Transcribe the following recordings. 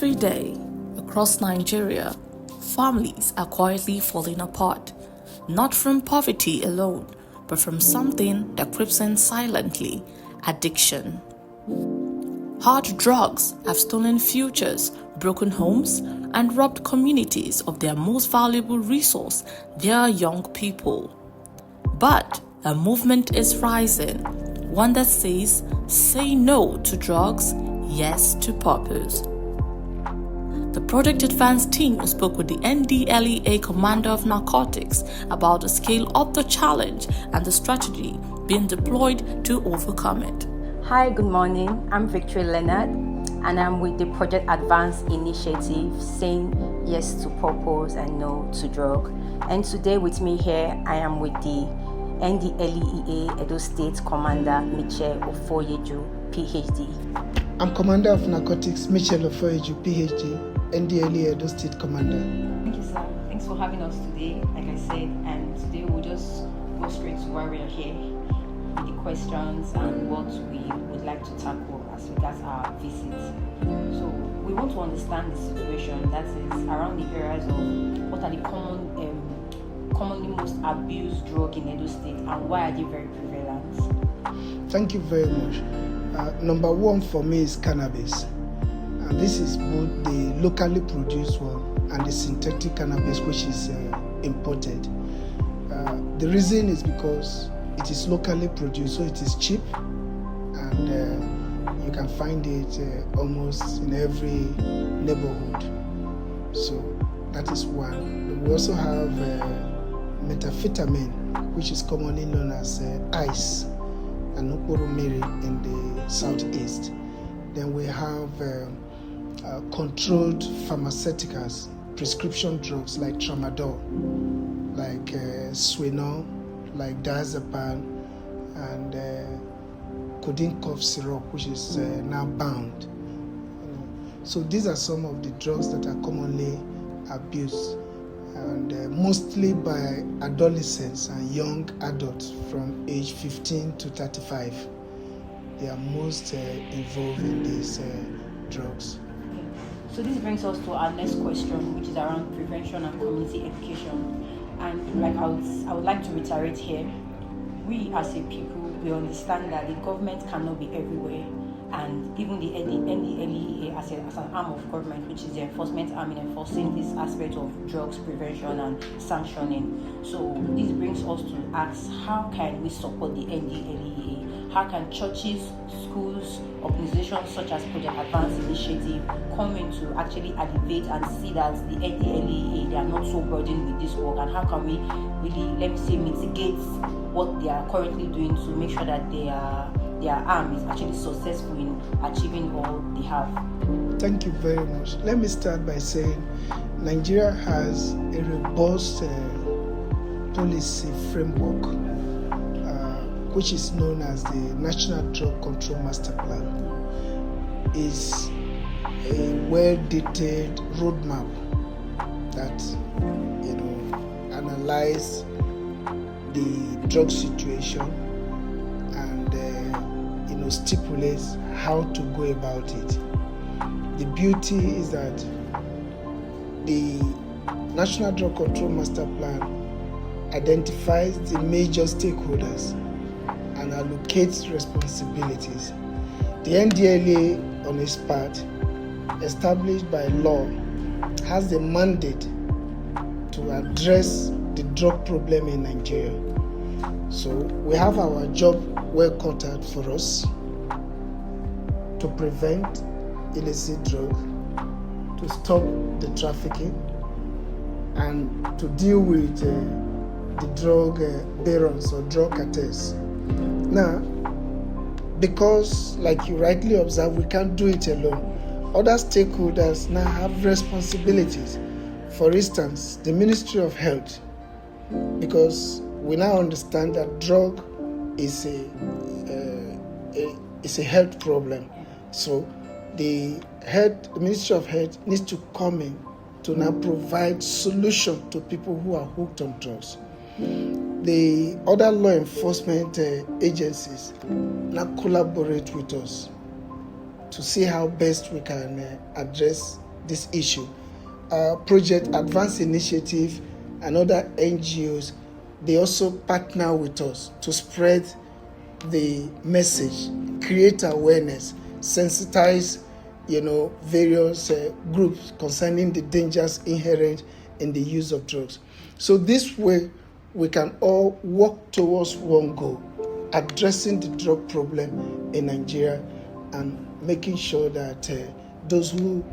Every day, across Nigeria, families are quietly falling apart, not from poverty alone, but from something that creeps in silently: addiction. Hard drugs have stolen futures, broken homes, and robbed communities of their most valuable resource, their young people. But a movement is rising, one that says, say no to drugs, yes to purpose. The Project Advance team spoke with the NDLEA Commander of Narcotics about the scale of the challenge and the strategy being deployed to overcome it. Hi, good morning. I'm Victory Leonard, and I'm with the Project Advance initiative saying yes to purpose and no to drug. And today with me here, I am with the NDLEA Edo State Commander Michelle Ofoyeju, PhD. I'm Commander of Narcotics Michelle Ofoyeju, PhD, NDLEA Edo State Commander. Thank you, sir. Thanks for having us today, like I said, and today we'll just go straight to why we are here, with the questions and what we would like to tackle as regards our visit. So we want to understand the situation that is around the areas of what are the commonly most abused drugs in Edo State and why are they very prevalent? Thank you very much. Number one for me is cannabis. And this is both the locally produced one and the synthetic cannabis, which is imported. The reason is because it is locally produced, so it is cheap, and you can find it almost in every neighborhood. So that is one. We also have methamphetamine, which is commonly known as ice, and oporomiri in the southeast. Then we have controlled pharmaceuticals, prescription drugs like tramadol, like Swenol, like diazepam, and codeine cough syrup, which is now banned. So these are some of the drugs that are commonly abused, and mostly by adolescents and young adults from age 15 to 35. They are most involved in these drugs. So this brings us to our next question, which is around prevention and community education. And like I would like to reiterate here, we as a people, we understand that the government cannot be everywhere, and even the NDLEA as an arm of government, which is the enforcement arm in enforcing this aspect of drugs prevention and sanctioning. So this brings us to ask, how can we support the NDLEA? How can churches, schools, organizations such as Project Advance Initiative come in to actually elevate and see that the NDLEA, they are not so burdened with this work, and how can we really, mitigate what they are currently doing to make sure that their arm is actually successful in achieving all they have? Thank you very much. Let me start by saying Nigeria has a robust policy framework, which is known as the National Drug Control Master Plan. Is a well-detailed roadmap that analyze the drug situation and stipulates how to go about it. The beauty is that the National Drug Control Master Plan identifies the major stakeholders and allocates responsibilities. The NDLEA, on its part, established by law, has the mandate to address the drug problem in Nigeria. So we have our job well cut out for us to prevent illicit drugs, to stop the trafficking, and to deal with the drug barons or drug cartels. Now, because, like you rightly observe, we can't do it alone, other stakeholders now have responsibilities. For instance, the Ministry of Health, because we now understand that drug is a health problem. So the Ministry of Health needs to come in to now provide solution to people who are hooked on drugs. The other law enforcement agencies now collaborate with us to see how best we can address this issue. Project Advanced Initiative and other NGOs, they also partner with us to spread the message, create awareness, sensitize, various groups concerning the dangers inherent in the use of drugs. So this way, we can all work towards one goal, addressing the drug problem in Nigeria and making sure that those who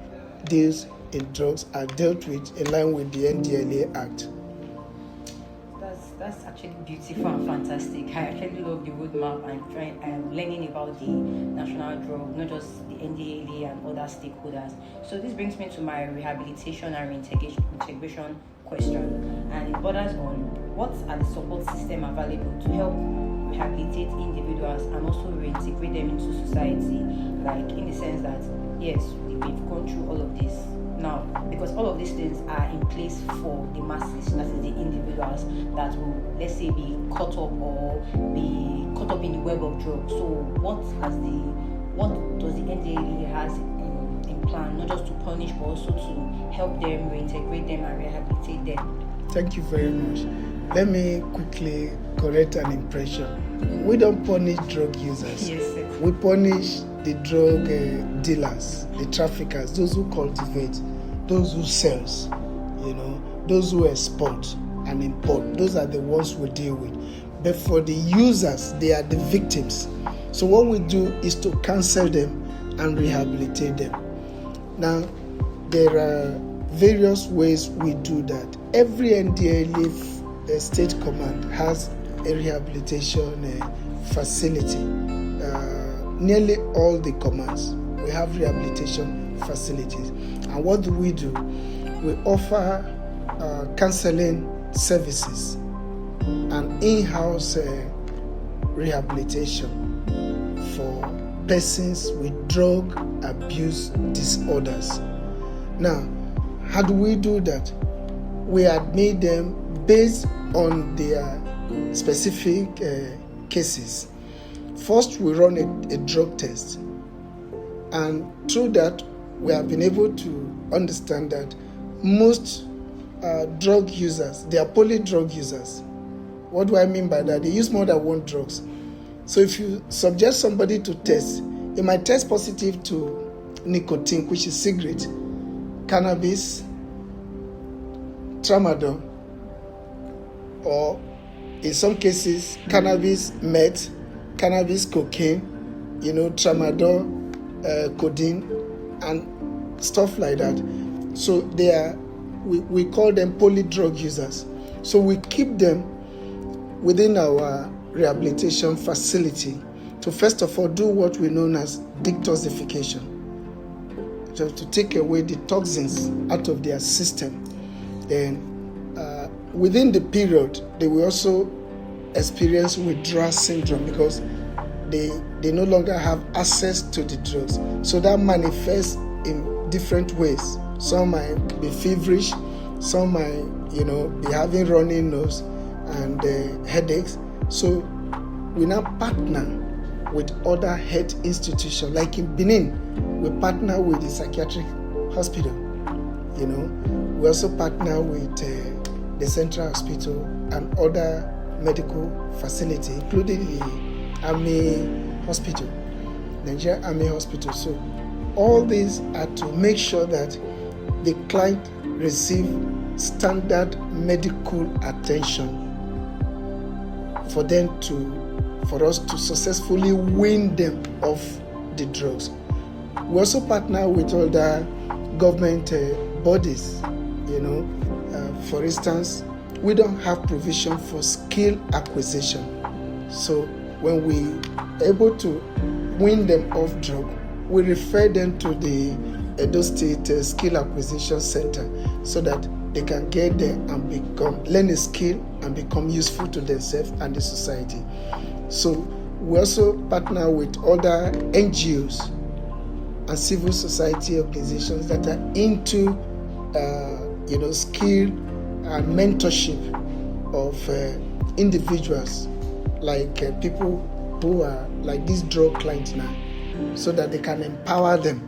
deal in drugs are dealt with in line with the NDLEA Act. That's actually beautiful and fantastic. I actually love the roadmap and learning about the national drug, not just the NDLEA and other stakeholders. So this brings me to my rehabilitation and reintegration question, and it borders on what are the support systems available to help rehabilitate individuals and also reintegrate them into society, like in the sense that yes, we've gone through all of this now, because all of these things are in place for the masses, that is the individuals that will, let's say, be caught up in the web of drugs. So what does the NDLEA has in plan, not just to punish but also to help them, reintegrate them and rehabilitate them? Thank you very much. Let me quickly correct an impression. We don't punish drug users. Yes, sir. We punish the drug dealers, the traffickers, those who cultivate, those who sells, those who export and import. Those are the ones we deal with. But for the users, they are the victims. So what we do is to counsel them and rehabilitate them. Now, there are various ways we do that. Every NDLEA State Command has a rehabilitation facility. Nearly all the commands, we have rehabilitation facilities. And what do? We offer counseling services and in-house rehabilitation for persons with drug abuse disorders. Now, how do we do that? We admit them based on their specific cases. First, we run a drug test, and through that, we have been able to understand that most drug users, they are poly-drug users. What do I mean by that? They use more than one drugs. So if you subject somebody to test, it might test positive to nicotine, which is cigarette, cannabis, tramadol, or in some cases, cannabis meth, cannabis cocaine, tramadol, codeine, and stuff like that. So we call them poly-drug users. So we keep them within our rehabilitation facility to first of all do what we know as detoxification, to take away the toxins out of their system. Then within the period, they will also experience withdrawal syndrome because they no longer have access to the drugs. So that manifests in different ways. Some might be feverish, some might be having running nose and headaches. So we now partner with other health institutions. Like in Benin, we partner with the psychiatric hospital. We also partner with the Central Hospital and other medical facility, including the Army Hospital, Nigeria Army Hospital. So all these are to make sure that the client receive standard medical attention for us to successfully wean them off the drugs. We also partner with other government bodies. For instance, we don't have provision for skill acquisition. So when we are able to wean them off drug, we refer them to the Edo State Skill Acquisition Center so that they can get there and learn a skill and become useful to themselves and the society. So we also partner with other NGOs and civil society organizations that are into skill and mentorship of individuals, like people who are like these drug clients now, so that they can empower them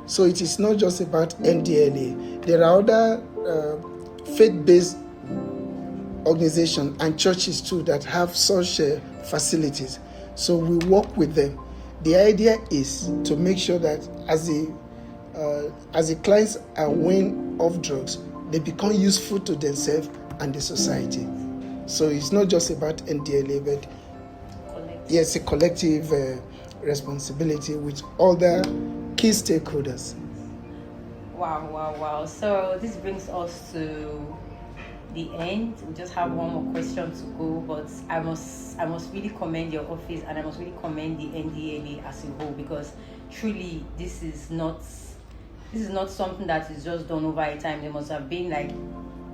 So it is not just about NDLEA. There are other faith-based organizations and churches too that have such facilities. So we work with them. The idea is to make sure that as the clients are aware of drugs, they become useful to themselves and the society. So it's not just about NDLEA, but yes, a collective responsibility with other key stakeholders. Wow. So this brings us to the end. We just have one more question to go, but I must really commend your office, and I must really commend the NDLEA as a whole, because truly this is not something that is just done over a time. There must have been like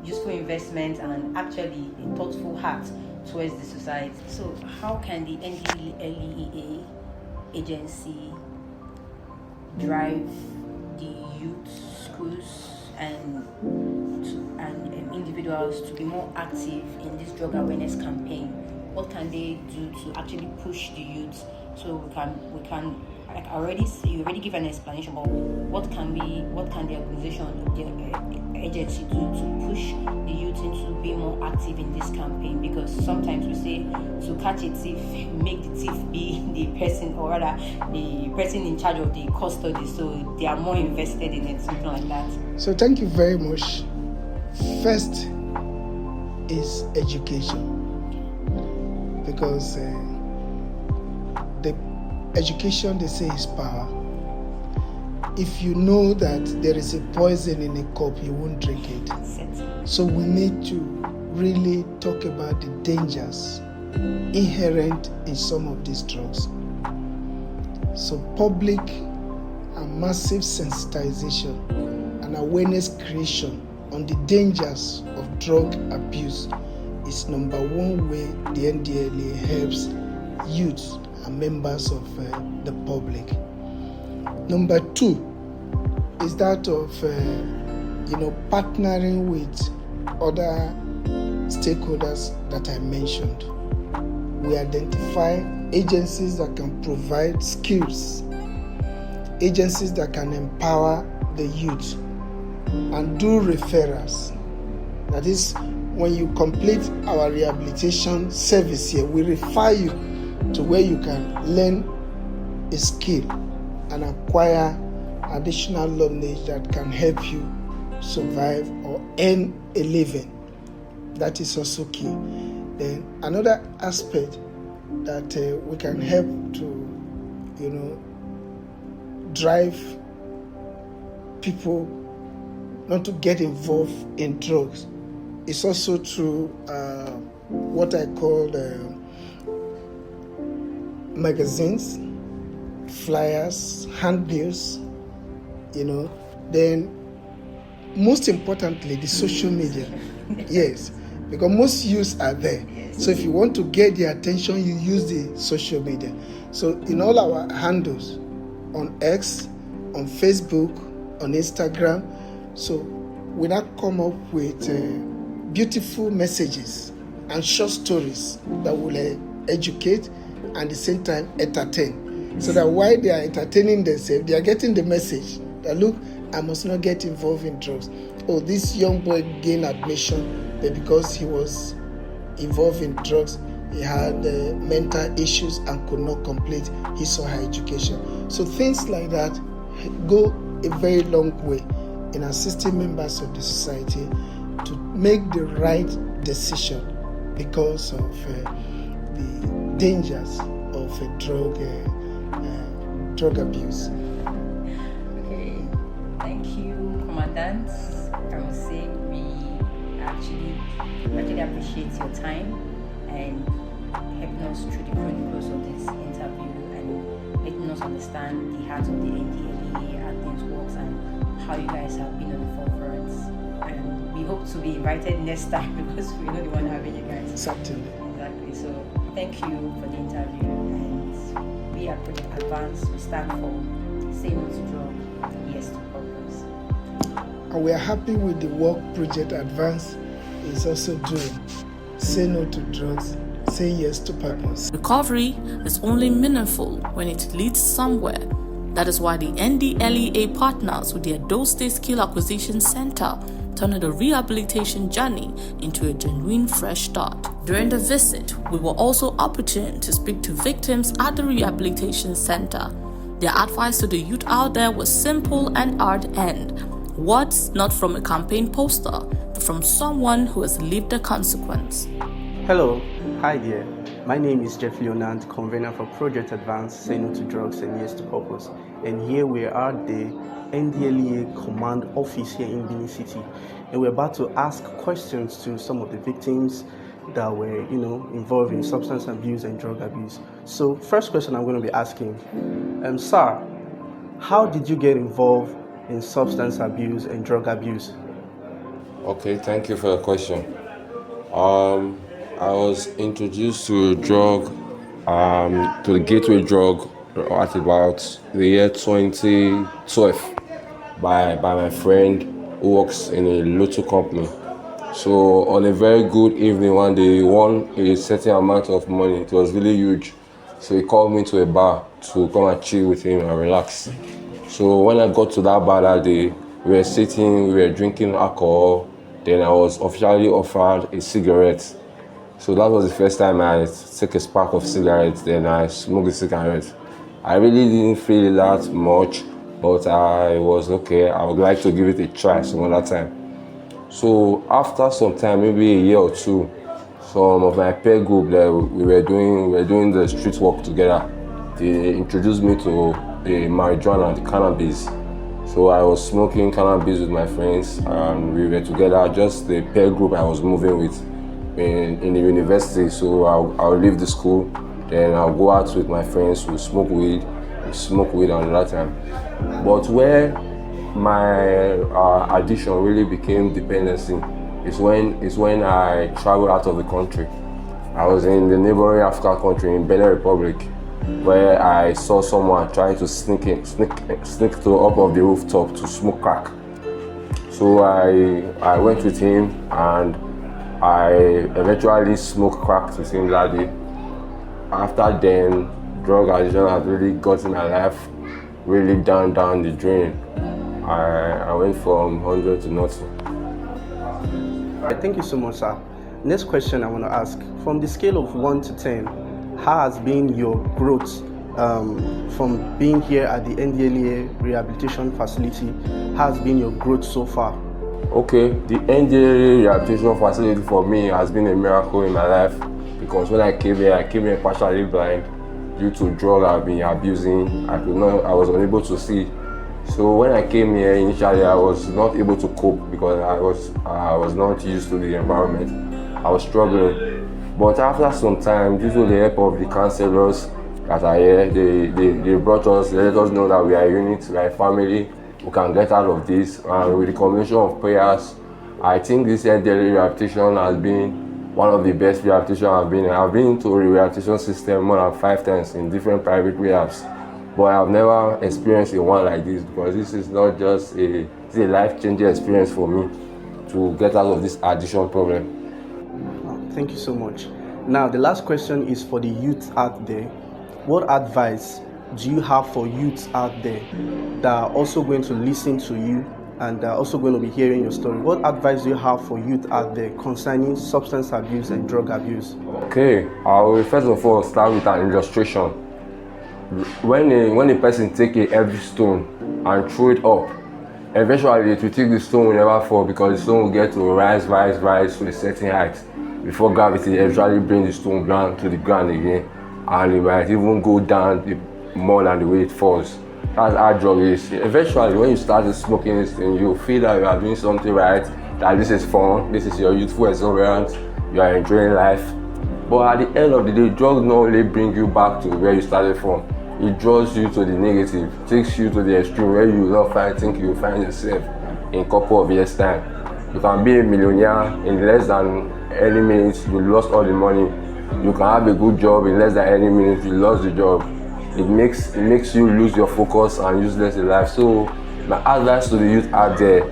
useful investment and actually a thoughtful heart towards the society. So how can the NDLEA agency drive the youth, schools, and individuals to be more active in this drug awareness campaign? What can they do to actually push the youth so we can like you already give an explanation, but what can the organization, the agency do to push the youth into being more active in this campaign? Because sometimes we say to catch a thief, make the thief be the person, or rather the person in charge of the custody, so they are more invested in it, something like that. So thank you very much. First is education, because the education, they say, is power. If you know that there is a poison in a cup, you won't drink it. So we need to really talk about the dangers inherent in some of these drugs. So public and massive sensitization and awareness creation on the dangers of drug abuse is number one way the NDLEA helps youth and members of the public. Number two is that of partnering with other stakeholders that I mentioned. We identify agencies that can provide skills, agencies that can empower the youth, and do referrals. That is, when you complete our rehabilitation service here, we refer you to where you can learn a skill and acquire additional knowledge that can help you survive or earn a living. That is also key. Then another aspect that we can help to, drive people not to get involved in drugs is also through what I call magazines, flyers, handbills, then most importantly, the social media. Yes, because most youths are there. So if you want to get their attention, you use the social media. So in all our handles, on X, on Facebook, on Instagram, so we now come up with beautiful messages and short stories that will educate and at the same time entertain. So that while they are entertaining themselves, they are getting the message that, look, I must not get involved in drugs. Oh, this young boy gained admission, but because he was involved in drugs, he had mental issues and could not complete his or her education. So things like that go a very long way in assisting members of the society to make the right decision because of the dangers of drug abuse. Okay, thank you, Commandant. I must say we actually appreciate your time and helping us through the chronicles of this interview and letting us understand the heart of the NDLEA, how things works, and how you guys have been on the forefront. And we hope to be invited next time because we know the one having you guys. Certainly. Exactly. So thank you for the interview, and we are Project Advance. We stand for Say No to Drug, Yes to Purpose. And we are happy with the work Project Advance is also doing. Say no to drugs, say yes to purpose. Recovery is only meaningful when it leads somewhere. That is why the NDLEA partners with the Edo State Skill Acquisition Center, turning the rehabilitation journey into a genuine fresh start. During the visit, we were also opportune to speak to victims at the rehabilitation center. Their advice to the youth out there was simple and hard-earned. Words not from a campaign poster, but from someone who has lived the consequence. Hello, hi there. My name is Jeff Leonard, convener for Project Advance, Say No to Drugs and Yes to Purpose. And here we are at the NDLEA Command office here in Benin City. And we're about to ask questions to some of the victims that were, involved in substance abuse and drug abuse. So first question I'm going to be asking, sir, how did you get involved in substance abuse and drug abuse? Okay, thank you for the question. I was introduced to the gateway drug at about the year 2012 by my friend who works in a lotto company. So on a very good evening one day, he won a certain amount of money. It was really huge. So he called me to a bar to come and chill with him and relax. So when I got to that bar that day, we were sitting, we were drinking alcohol. Then I was officially offered a cigarette. So that was the first time I took a spark of cigarette, then I smoked the cigarette. I really didn't feel that much, but I was okay. I would like to give it a try some other time. So after some time, maybe a year or two, some of my peer group that we were doing the street walk together. They introduced me to the marijuana, the cannabis. So I was smoking cannabis with my friends, and we were together, just the peer group I was moving with in the university. So I'll leave the school, then I'll go out with my friends, we smoke weed another time. But where my addiction really became dependency is when I traveled out of the country. I was in the neighboring African country, in Benin Republic, where I saw someone trying to sneak to up of the rooftop to smoke crack. So I went with him, and I eventually smoked crack with him that day. After then, drug addiction had really gotten my life really down the drain. I went from 100 to nothing. Thank you so much, sir. Next question I want to ask, from the scale of 1 to 10, how has been your growth from being here at the NDLEA rehabilitation facility? How has been your growth so far? Okay, the NDLEA rehabilitation facility for me has been a miracle in my life, because when I came here partially blind due to drug I've been abusing. I was unable to see. So when I came here initially, I was not able to cope because I was not used to the environment. I was struggling. But after some time, due to the help of the counselors that are here, they brought us, they let us know that we are a unit, we are a family, we can get out of this. And with the combination of prayers, I think this NDLEA rehabilitation has been one of the best rehabilitation I've been in. I've been into a rehabilitation system more than 5 times in different private rehabs, but I've never experienced a one like this, because this is not just a life-changing experience for me to get out of this addiction problem. Thank you so much. Now, the last question is for the youth out there. What advice do you have for youths out there that are also going to listen to you and are also going to be hearing your story? What advice do you have for youth out there concerning substance abuse and drug abuse? Okay, I will first of all start with an illustration. When a person take a heavy stone and throw it up, eventually it will think the stone will never fall, because the stone will get to rise to a certain height before gravity eventually brings the stone down to the ground again, and it might even go down more than the way it falls. That's how drug is. Eventually, when you start smoking this thing, you feel that you are doing something right, that this is fun, this is your youthful exuberance, you are enjoying life. But at the end of the day, drugs not only bring you back to where you started from, it draws you to the negative, takes you to the extreme where you will not think you will find yourself in a couple of years' time. You can be a millionaire in less than any minute, you lost all the money. You can have a good job in less than any minute, you lost the job. It makes you lose your focus and useless in life. So my advice to the youth out there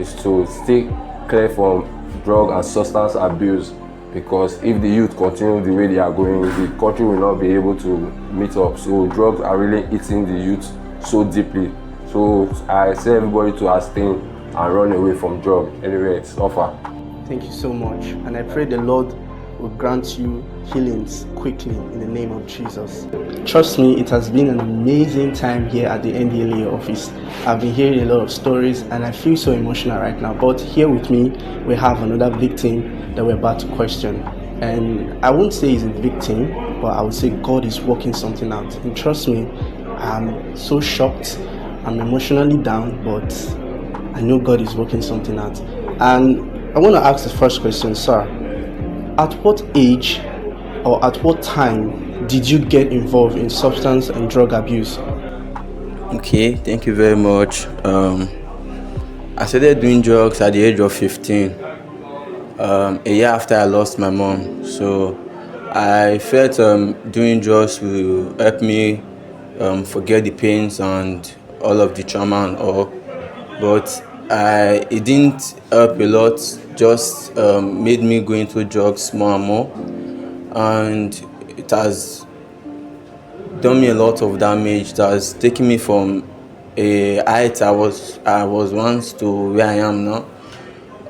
is to stay clear from drug and substance abuse, because if the youth continue the way they are going, the country will not be able to meet up. So drugs are really eating the youth so deeply. So I say everybody to abstain and run away from drug anywhere it's offered. Thank you so much, and I pray the Lord will grant you healings quickly in the name of Jesus. Trust me, it has been an amazing time here at the NDLEA office. I've been hearing a lot of stories and I feel so emotional right now, but here with me we have another victim that we're about to question. And I won't say he's a victim, but I would say God is working something out. And trust me, I'm so shocked, I'm emotionally down, but I know God is working something out. And I want to ask the first question, sir. At what age or at what time did you get involved in substance and drug abuse? Okay, thank you very much. I started doing drugs at the age of 15, a year after I lost my mom. So I felt doing drugs will help me forget the pains and all of the trauma and all. But it didn't help a lot, just made me go into drugs more and more. And it has done me a lot of damage. It has taken me from a height I was once to where I am now.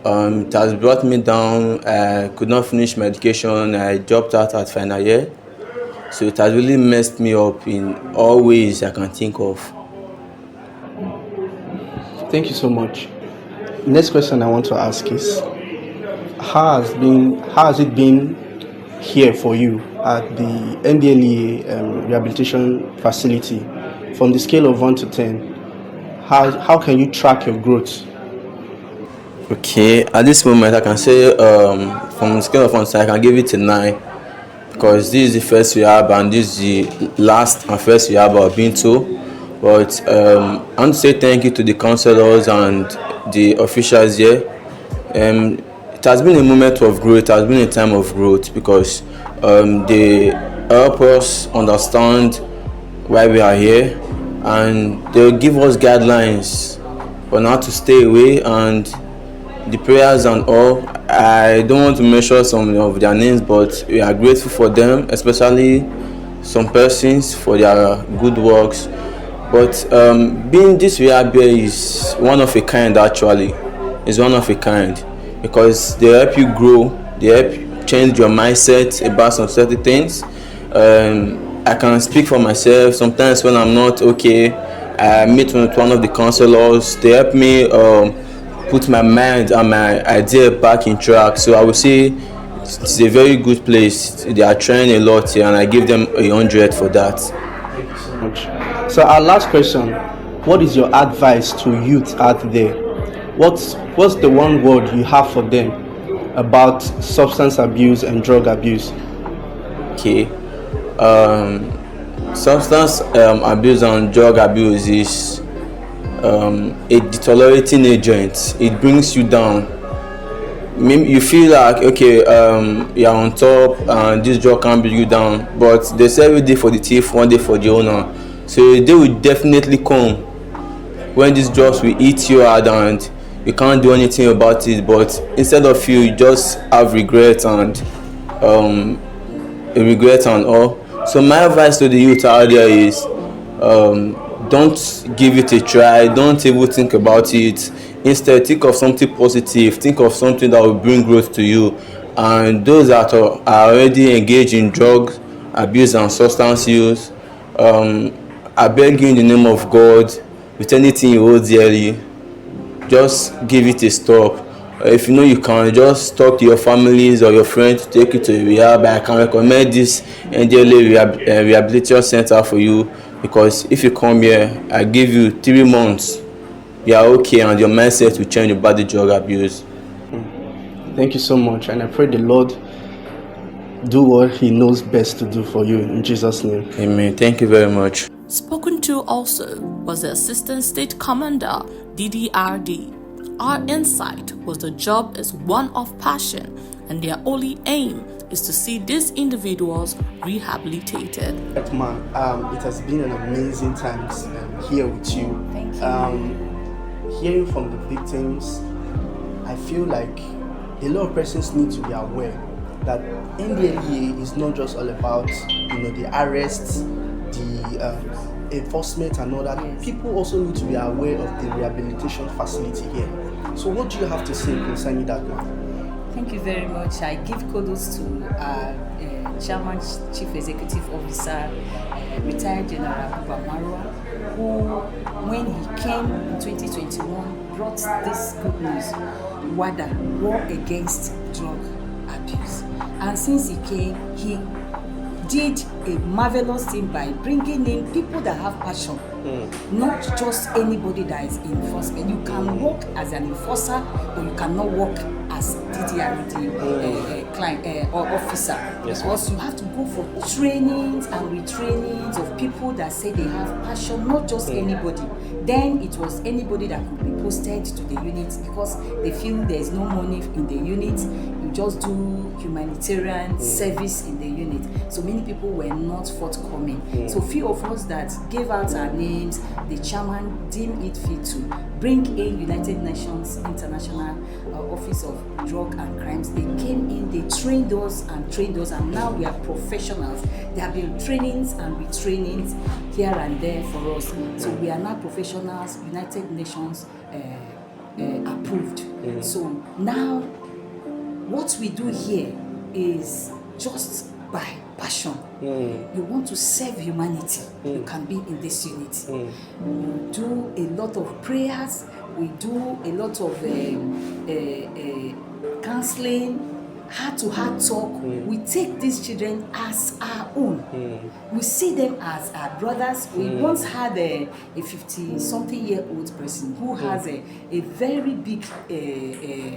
It has brought me down. I could not finish my education. I dropped out at final year. So it has really messed me up in all ways I can think of. Thank you so much. Next question I want to ask is, how has it been here for you at the NDLEA rehabilitation facility? From the scale of 1 to 10, how can you track your growth? Okay, at this moment I can say from the scale of 1 to 10, I can give it a 9, because this is the first rehab and this is the last and first rehab I've been to. But I want to say thank you to the counselors and the officials here. It has been a moment of growth. It has been a time of growth, because they help us understand why we are here, and they'll give us guidelines on how to stay away and the prayers and all. I don't want to mention some of their names, but we are grateful for them, especially some persons for their good works. But being this rehab here is one of a kind. Actually, is one of a kind, because they help you grow, they help you change your mindset about some certain things. I can speak for myself. Sometimes when I'm not okay, I meet with one of the counselors. They help me put my mind and my idea back in track. So I would say it's a very good place. They are trying a lot here, and I give them 100 for that. Thank you so much. So our last question, what is your advice to youth out there? What's the one word you have for them about substance abuse and drug abuse? Okay, substance abuse and drug abuse is a deteriorating agent. It brings you down. You feel like, okay, you're on top and this drug can bring you down, but they say every day for the thief, one day for the owner. So a day will definitely come when these drugs will eat you hard and you can't do anything about it. But instead of you just have regret and all. So my advice to the youth out there is, don't give it a try. Don't even think about it. Instead, think of something positive. Think of something that will bring growth to you. And those that are already engaged in drug abuse and substance use, I beg you in the name of God, with anything you hold dearly, just give it a stop. If you know you can, just talk to your families or your friends to take you to rehab. I can recommend this NDLEA Rehabilitation Center for you, because if you come here, I give you 3 months, you are okay, and your mindset will change about the drug abuse. Thank you so much, and I pray the Lord do what He knows best to do for you in Jesus' name. Amen. Thank you very much. Spoken to also was the Assistant State Commander, DDRD. Our insight was the job is one of passion, and their only aim is to see these individuals rehabilitated. Man, it has been an amazing time here with you. Thank you. Hearing from the victims, I feel like a lot of persons need to be aware that NDLEA is not just all about the arrests, the the enforcement and all that, Yes. people also need to be aware of the rehabilitation facility here. So what do you have to say concerning that now? Thank you very much. I give kudos to our Chairman, Chief Executive Officer, retired General Buba Marwa, who, when he came in 2021, brought this good news, WADA, War Against Drug Abuse. And since he came, he did a marvelous thing by bringing in people that have passion, not just anybody that is in enforcement. You can work as an enforcer, but you cannot work as DDRD client or officer, Yes, because you have to go for trainings and retrainings of people that say they have passion, not just anybody. Then it was anybody that could be posted to the unit because they feel there is no money in the unit. You just do humanitarian service in the unit. So many people were not forthcoming. So few of us that gave out our names, the chairman deemed it fit to bring in United Nations International Office of Drug and Crimes. They came in, they trained us, and now we are professionals. There have been trainings and retrainings here and there for us. So we are now professionals, United Nations approved. So now what we do here is just by passion. You want to serve humanity, you can be in this unit. We do a lot of prayers, we do a lot of counseling, heart-to-heart talk. We take these children as our own. We see them as our brothers. We once had a 50-something-year-old person who has a very big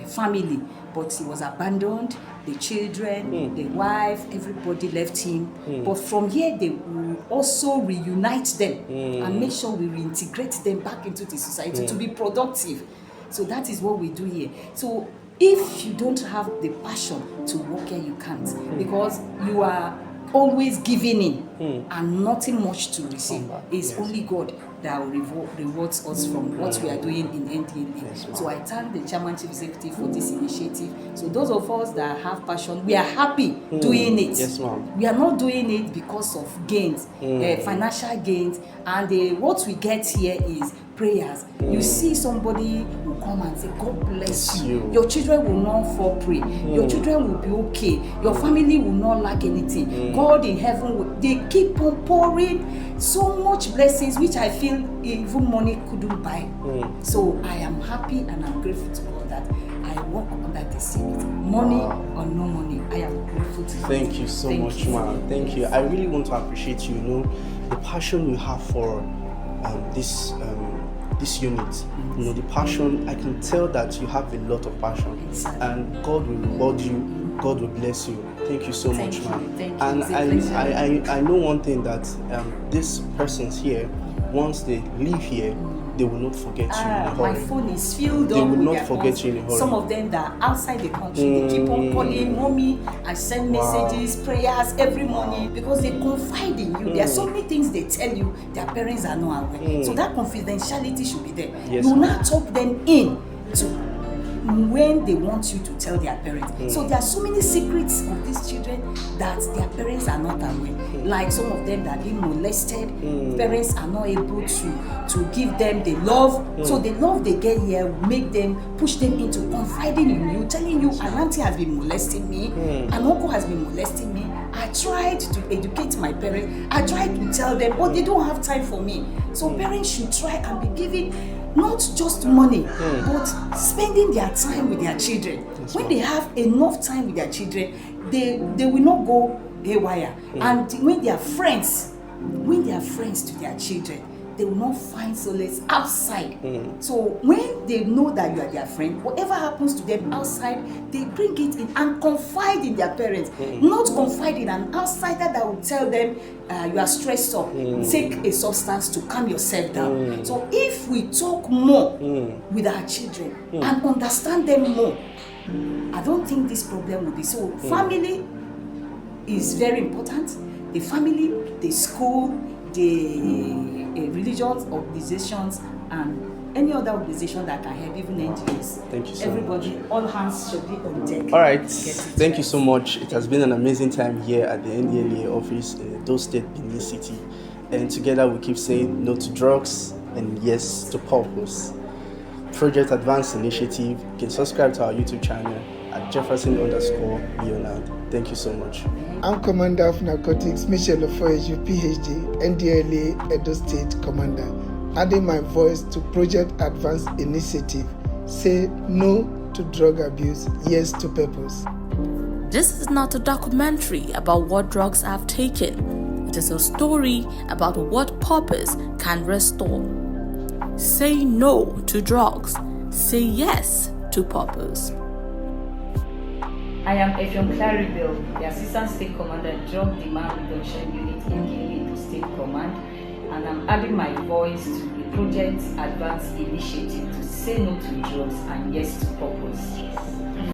family, but he was abandoned. The children, the wife, everybody left him. But from here, they will also reunite them and make sure we reintegrate them back into the society to be productive. So that is what we do here. So if you don't have the passion to work here, you can't, because you are always giving in and nothing much to receive. It's only God that will rewards us from what we are doing in NDLEA. So I thank the Chairman Chief Executive for this initiative. So those of us that have passion, we are happy doing it. Yes, ma'am. We are not doing it because of gains, financial gains, and what we get here is prayers. You see somebody will come and say, God bless you. Your children will not fall prey. Your children will be okay. Your family will not lack anything. God in heaven, they keep on pouring so much blessings, which I feel even money couldn't buy. So I am happy and I'm grateful to God that I work under this unit. Money or no money, I am grateful to God. Thank you so much, ma'am. Thank you. I really want to appreciate you, the passion you have for this unit. The passion, I can tell that you have a lot of passion. Exactly. And God will reward you. God will bless you. Thank you so much, ma'am. Thank you. And I know one thing, that these persons here, once they leave here, they will not forget you in a hurry. My phone is filled up. They will with not their forget phones. you in a hurry. Some of them that are outside the country, they keep on calling mommy and send messages, prayers every morning, because they confide in you. There are so many things they tell you their parents are not aware. So that confidentiality should be there. Yes, you now talk them in to when they want you to tell their parents. So there are so many secrets of these children that their parents are not aware. Like some of them that are being molested, parents are not able to give them the love. So the love they get here will make them, push them into confiding in you, telling you, an auntie has been molesting me, an uncle has been molesting me. I tried to educate my parents, I tried to tell them, but they don't have time for me. So parents should try and be giving not just money, but spending their time with their children. When they have enough time with their children, they will not go haywire. And when they are friends to their children, they will not find solace outside. So when they know that you are their friend, whatever happens to them outside, they bring it in and confide in their parents. Not confide in an outsider that will tell them you are stressed up, take a substance to calm yourself down. So if we talk more with our children and understand them more, I don't think this problem will be. So family is very important. The family, the school, the religious organizations, and any other organization that can help, even NGOs. Thank you so Everybody, much. all hands should be on deck. All right. Thank you so much. It has been an amazing time here at the NDLEA office in Edo State, Benin City. and together we keep saying no to drugs and yes to purpose. Project Advance Initiative. You can subscribe to our YouTube channel at Jefferson_Leonard. Thank you so much. I'm Commander of Narcotics, Michelle Ofoeju, PhD, NDLEA Edo State Commander, adding my voice to Project Advance Initiative. Say no to drug abuse, yes to purpose. This is not a documentary about what drugs I've taken. It is a story about what purpose can restore. Say no to drugs. Say yes to purpose. I am Effiong Claribel, the Assistant State Commander, Drug Demand Reduction Unit in the Edo State Command, and I'm adding my voice to the Project Advance Initiative to say no to drugs and yes to purpose.